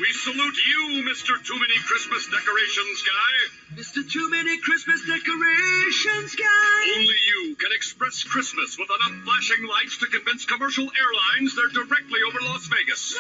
We salute you, Mr. Too Many Christmas Decorations Guy. Mr. Too Many Christmas Decorations Guy. Only you can express Christmas with enough flashing lights to convince commercial airlines they're directly over Las Vegas.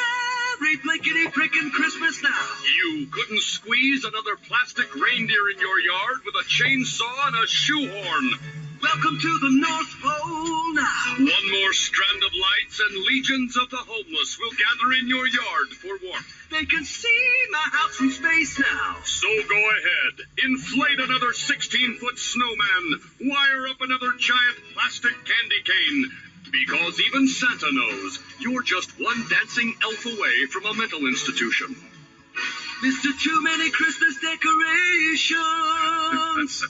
Merry blinkety frickin' Christmas now. You couldn't squeeze another plastic reindeer in your yard with a chainsaw and a shoehorn. Welcome to the North Pole now. One more strand of lights and legions of the homeless will gather in your yard for warmth. They can see my house from space now. So go ahead, inflate another 16-foot snowman, wire up another giant plastic candy cane, because even Santa knows you're just one dancing elf away from a mental institution. Mr. Too Many Christmas Decorations.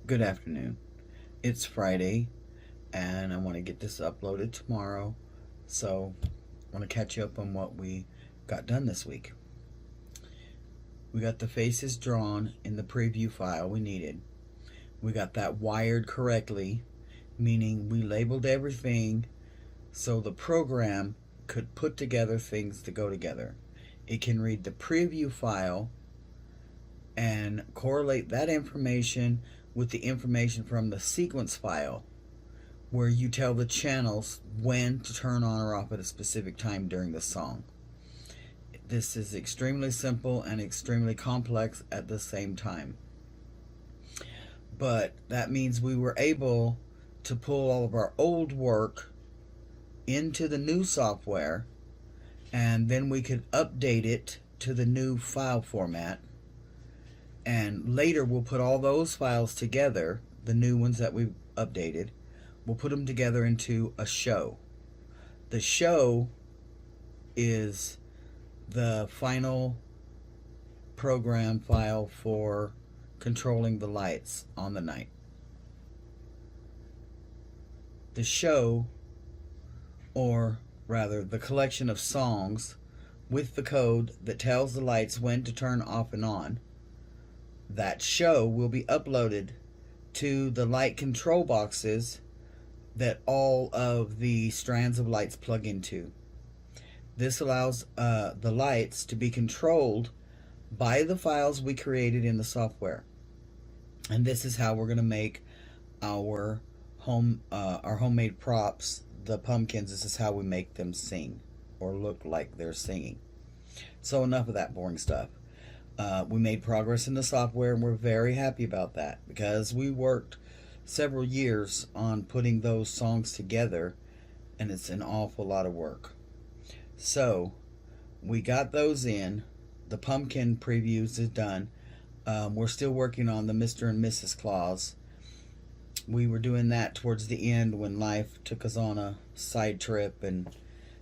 Good afternoon. It's Friday and I want to get this uploaded tomorrow, so I want to catch you up on what we got done this week. We got the faces drawn in the preview file we needed. We got that wired correctly, meaning we labeled everything so the program could put together things to go together. It can read the preview file and correlate that information with the information from the sequence file, where you tell the channels when to turn on or off at a specific time during the song. This is extremely simple and extremely complex at the same time. But that means we were able to pull all of our old work into the new software, and then we could update it to the new file format. And later we'll put all those files together, the new ones that we've updated, we'll put them together into a show. The show is the final program file for controlling the lights on the night. The show, or rather the collection of songs with the code that tells the lights when to turn off and on, that show will be uploaded to the light control boxes that all of the strands of lights plug into. This allows the lights to be controlled by the files we created in the software. And this is how we're going to make our homemade props, the pumpkins. This is how we make them sing or look like they're singing. So enough of that boring stuff. We made progress in the software, and we're very happy about that, because we worked several years on putting those songs together, and it's an awful lot of work. So we got those in. The pumpkin previews is done. We're still working on the Mr. and Mrs. Claus. We were doing that towards the end when life took us on a side trip, and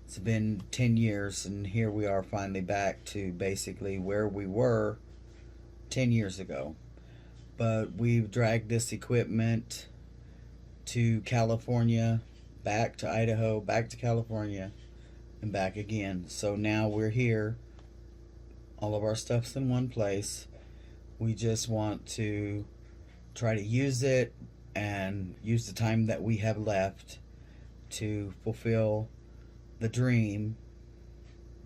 it's been 10 years, and here we are finally back to basically where we were 10 years ago. But we've dragged this equipment to California, back to Idaho, back to California, and back again. So now we're here. All of our stuff's in one place. We just want to try to use it and use the time that we have left to fulfill the dream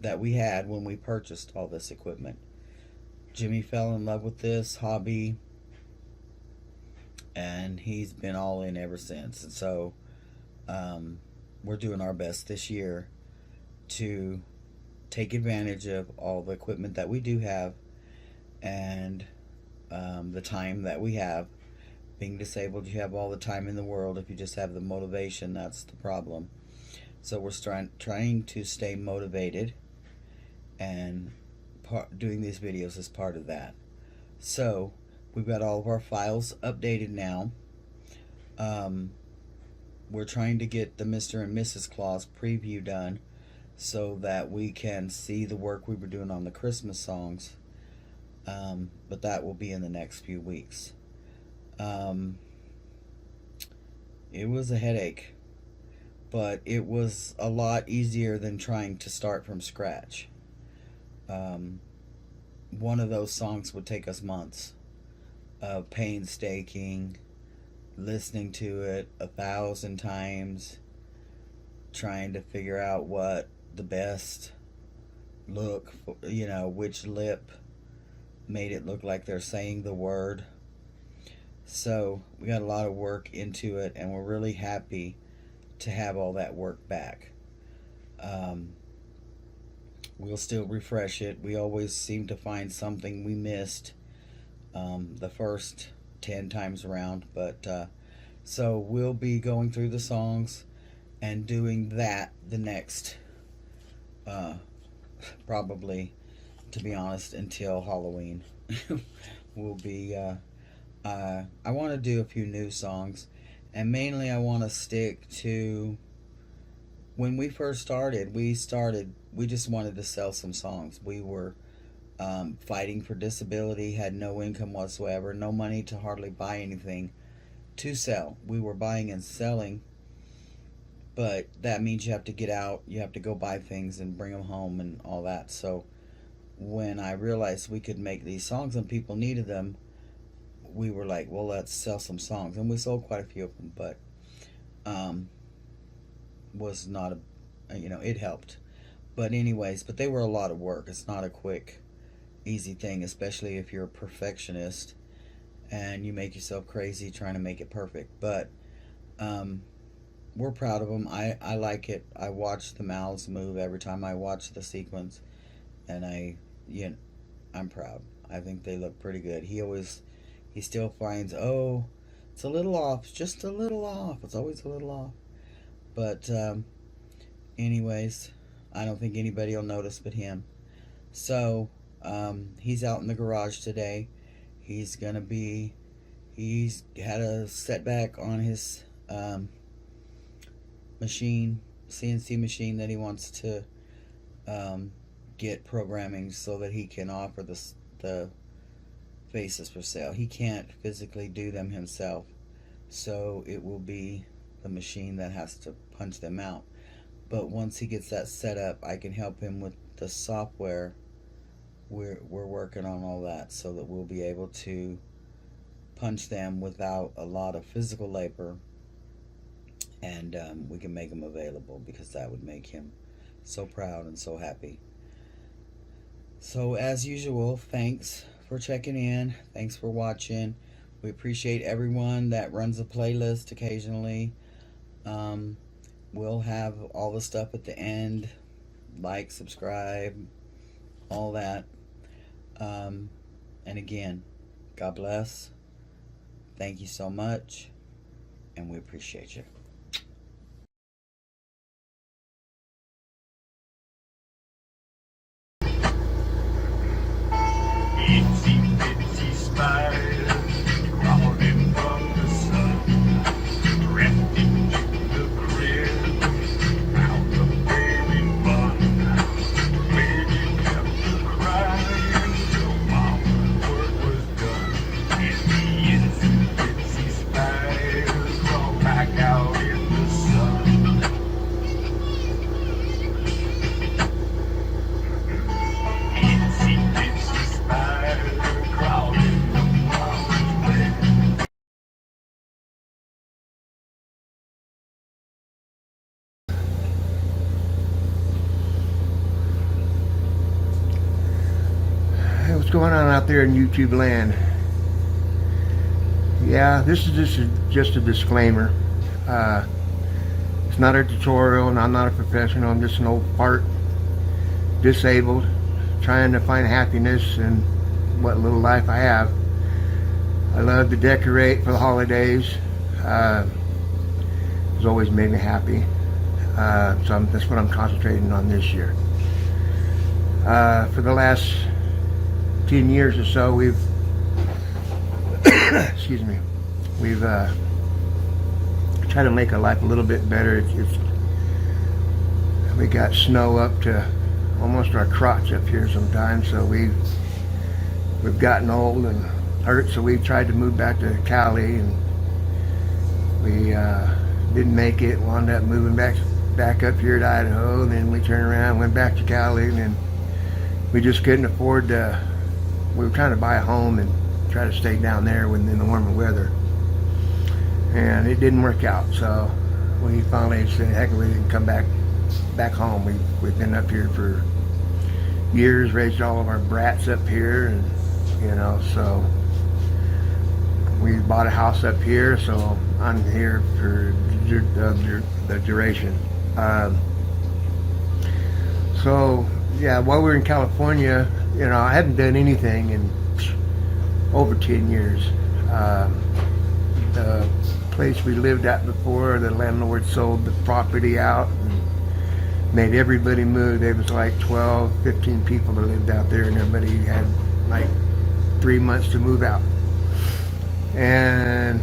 that we had when we purchased all this equipment. Jimmy fell in love with this hobby, and he's been all in ever since. And so we're doing our best this year to take advantage of all the equipment that we do have, and the time that we have. Being disabled, you have all the time in the world. If you just have the motivation, that's the problem. So we're trying to stay motivated, and doing these videos is part of that. So we've got all of our files updated now. We're trying to get the Mr. and Mrs. Claus preview done so that we can see the work we were doing on the Christmas songs. But that will be in the next few weeks. It was a headache, but it was a lot easier than trying to start from scratch. One of those songs would take us months of painstaking listening to it 1,000 times, trying to figure out what the best look, which lip made it look like they're saying the word. So we got a lot of work into it, and we're really happy to have all that work back. We'll still refresh it. We always seem to find something we missed the first 10 times around. But so we'll be going through the songs and doing that the next, probably, to be honest, until Halloween. We'll be, I want to do a few new songs. And mainly I want to stick to, when we first started, we just wanted to sell some songs. We were fighting for disability, had no income whatsoever, no money to hardly buy anything to sell. We were buying and selling, but that means you have to get out, you have to go buy things and bring them home and all that. So when I realized we could make these songs and people needed them, we were like, well, let's sell some songs. And we sold quite a few of them, but was not it helped. But anyways, but they were a lot of work. It's not a quick, easy thing, especially if you're a perfectionist and you make yourself crazy trying to make it perfect. But we're proud of them. I like it. I watch the mouths move every time I watch the sequence, and I'm proud. I think they look pretty good. He still finds, oh, it's a little off, it's just a little off. It's always a little off. But anyways, I don't think anybody will notice but him. So he's out in the garage today. He's had a setback on his CNC machine that he wants to get programming so that he can offer the faces for sale. He can't physically do them himself, so it will be the machine that has to punch them out. But once he gets that set up, I can help him with the software. We're working on all that so that we'll be able to punch them without a lot of physical labor, and we can make them available, because that would make him so proud and so happy. So as usual, thanks for checking in. Thanks for watching. We appreciate everyone that runs a playlist occasionally. We'll have all the stuff at the end, like, subscribe, all that. And again, God bless. Thank you so much, and we appreciate you. Itsy bitsy spider crawling from the sun, crept into the crib out of very fun. Baby kept crying till mama's work was done, and the itsy bitsy spider crawled back out in the sun. Itsy bitsy spider crawling up mama's bed. Hey, what's going on out there in YouTube land? Yeah, this is just a disclaimer. It's not a tutorial, and I'm not a professional. I'm just an old fart, disabled, trying to find happiness in what little life I have. I love to decorate for the holidays. It's always made me happy. So that's what I'm concentrating on this year. For the last 10 years or so, we've excuse me, we've tried to make our life a little bit better. We got snow up to almost our crotch up here sometimes, so we've gotten old and hurt, so we've tried to move back to Cali, and we didn't make it. Wound up moving back up here to Idaho, and then we turned around, went back to Cali, and then we just couldn't afford to. We were trying to buy a home and try to stay down there when in the warmer weather, and it didn't work out. So we finally said, heck, we didn't come back home. We've been up here for years, raised all of our brats up here, and so we bought a house up here. So I'm here for the duration. So yeah, while we were in California, I hadn't done anything in over 10 years. The place we lived at before, the landlord sold the property out and made everybody move. There was like 12, 15 people that lived out there, and everybody had like 3 months to move out. And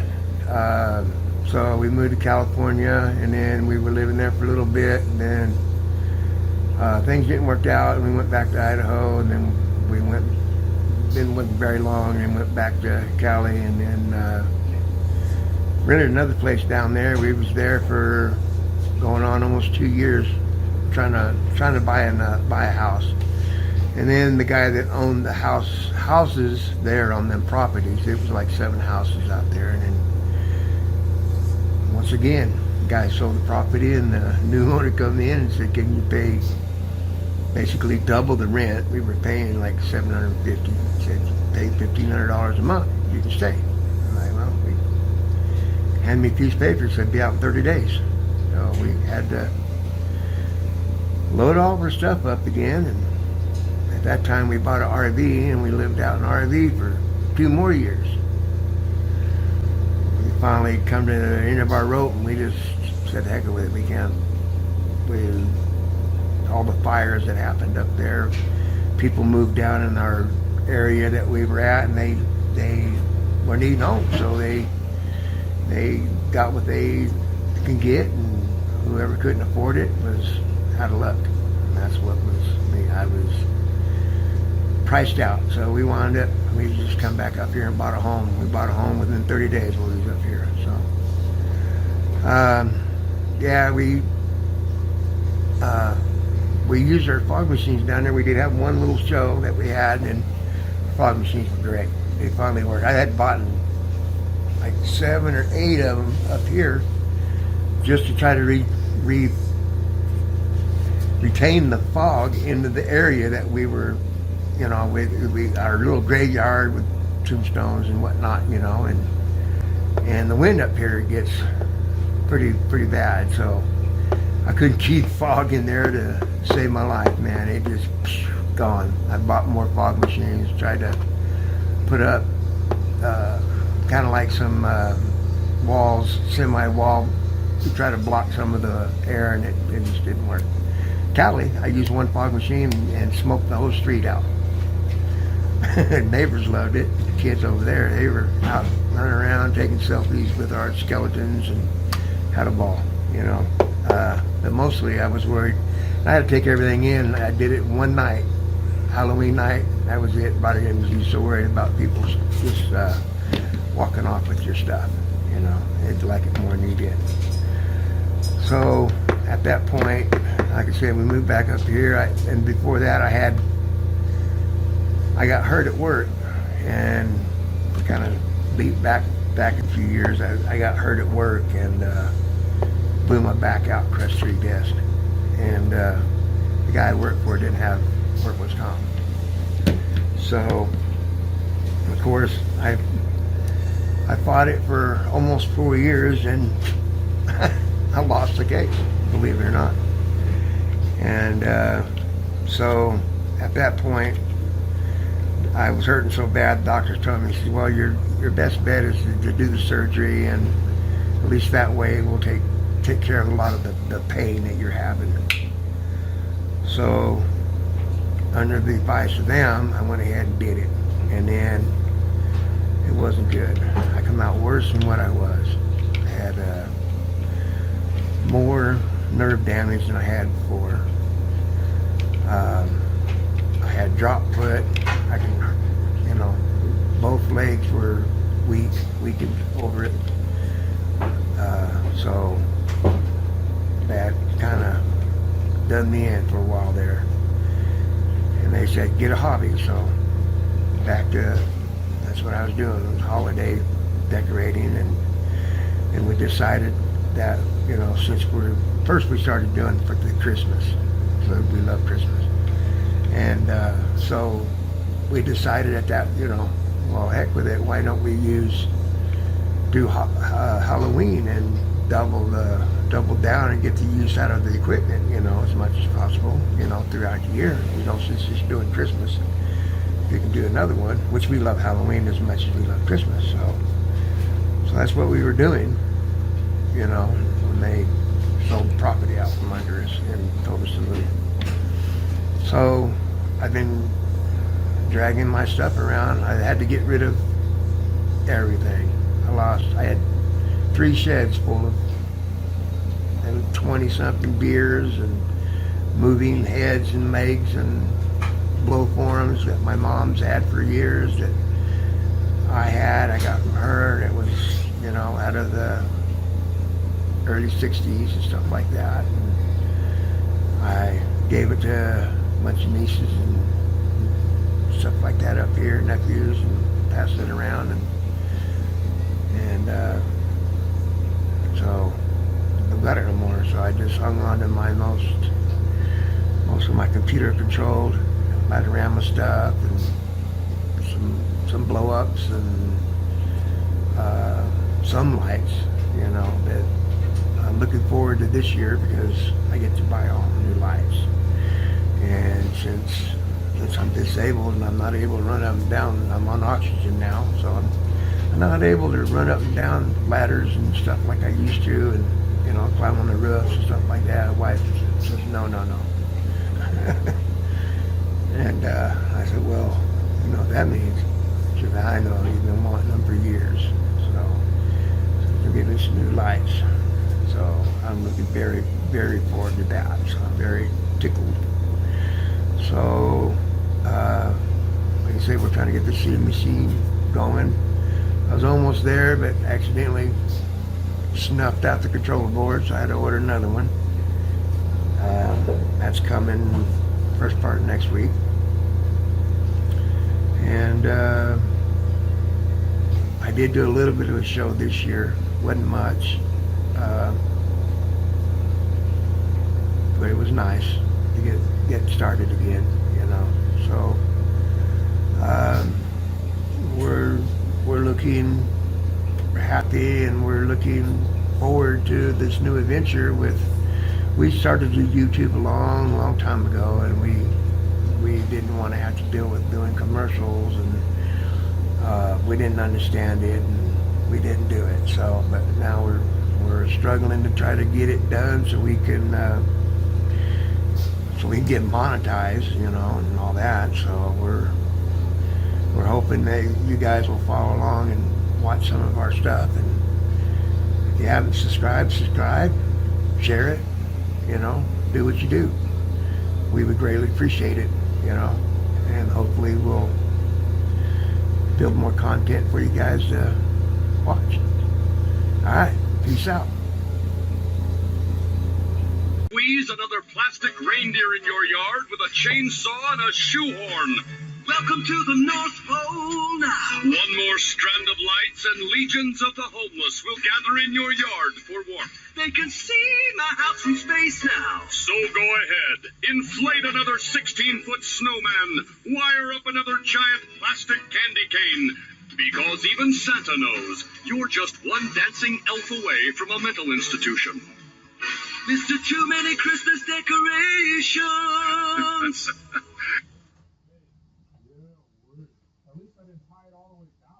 so we moved to California, and then we were living there for a little bit, and then things didn't work out, and we went back to Idaho, and then we didn't went very long, and went back to Cali, and then rented another place down there. We was there for going on almost 2 years, trying to buy a house. And then the guy that owned the houses there on them properties, it was like 7 houses out there, and then once again, the guy sold the property, and the new owner come in and said, can you pay basically double the rent? We were paying like $750. He said, pay $1,500 a month, you can stay. I'm like, well, hand me a piece of paper, said be out in 30 days. So we had to load all of our stuff up again, and at that time we bought an RV, and we lived out in an RV for 2 more years. We finally come to the end of our rope, and we just said, heck with it, we can't. All the fires that happened up there, people moved down in our area that we were at, and they were needing homes, so they got what they can get, and whoever couldn't afford it was out of luck. And that's what I was priced out. So we just come back up here and bought a home. We bought a home within 30 days while we was up here. So yeah, we used our fog machines down there. We did have one little show that we had, and fog machines were great. They finally worked. I had bought like 7 or 8 of them up here just to try to retain the fog into the area that we were, our little graveyard with tombstones and whatnot, and the wind up here gets pretty bad. So I couldn't keep fog in there to save my life, man. It just gone. I bought more fog machines, tried to put up kind of like some walls, semi-wall, to try to block some of the air, and it just didn't work. Cali, I used one fog machine and smoked the whole street out. Neighbors loved it. The kids over there, they were out running around taking selfies with our skeletons and had a ball, But mostly I was worried. I had to take everything in. I did it one night, Halloween night. That was it. By the end, I was so worried about people just walking off with your stuff. They'd like it more than you did. So at that point, like I said, we moved back up here. And before that, I got hurt at work, and kind of leap back a few years. I got hurt at work and blew my back out, crushed 3 discs. And the guy I worked for didn't have workman's comp. So, of course, I fought it for almost 4 years, and I lost the case, believe it or not. And so at that point, I was hurting so bad, the doctors told me, he said, well, your best bet is to do the surgery, and at least that way we'll take care of a lot of the pain that you're having. So under the advice of them, I went ahead and did it. And then it wasn't good. I come out worse than what I was. I had more nerve damage than I had before. I had drop foot. Both legs were weakened over it. So that kind of done me in for a while there. And they said, get a hobby. So that's what I was doing, was holiday decorating. And we decided that, since we started doing for the Christmas. So we love Christmas. And so we decided at that, well, heck with it. Why don't we do Halloween and double down and get the use out of the equipment, as much as possible, throughout the year. Since it's doing Christmas, you can do another one, which we love Halloween as much as we love Christmas. So that's what we were doing, when they sold the property out from under us and told us to move. So I've been dragging my stuff around. I had to get rid of everything. I had 3 sheds full of 20-something beers and moving heads and legs and blow forms that my mom's had for years that I got from her. It was, out of the early 60s and stuff like that. And I gave it to a bunch of nieces and stuff like that up here, nephews, and passed it around. And so I don't got it no more. So I just hung on to my most of my computer controlled Latarama stuff and some blow ups and some lights, that I'm looking forward to this year because I get to buy all new lights. And since I'm disabled and I'm not able to run up and down, I'm on oxygen now, so I'm not able to run up and down ladders and stuff like I used to, and climb on the roofs and stuff like that. The wife says no. And I said, well, that means, she said, I know, you've been wanting them for years, so they're getting us new lights. So I'm looking very, very forward to that. So I'm very tickled. So, like I say, we're trying to get the seed machine going. I was almost there, but accidentally snuffed out the controller board, so I had to order another one. That's coming first part of next week. And I did do a little bit of a show this year. Wasn't much. But it was nice to get started again, So we're looking happy, and we're looking forward to this new adventure. We started to do YouTube a long time ago, and we didn't want to have to deal with doing commercials, and we didn't understand it, and we didn't do it. So, but now we're struggling to try to get it done so we can get monetized, and all that. So we're hoping that you guys will follow along and watch some of our stuff. And if you haven't subscribe, share it, do what you do. We would greatly appreciate it, and hopefully we'll build more content for you guys to watch. All right, peace out. Squeeze another plastic reindeer in your yard with a chainsaw and a shoehorn. Welcome to the North Pole now. One more strand of lights and legions of the homeless will gather in your yard for warmth. They can see my house from space now. So go ahead, inflate another 16-foot snowman, wire up another giant plastic candy cane, because even Santa knows you're just one dancing elf away from a mental institution. Mr. Too Many Christmas Decorations. At least I didn't tie it all the way down.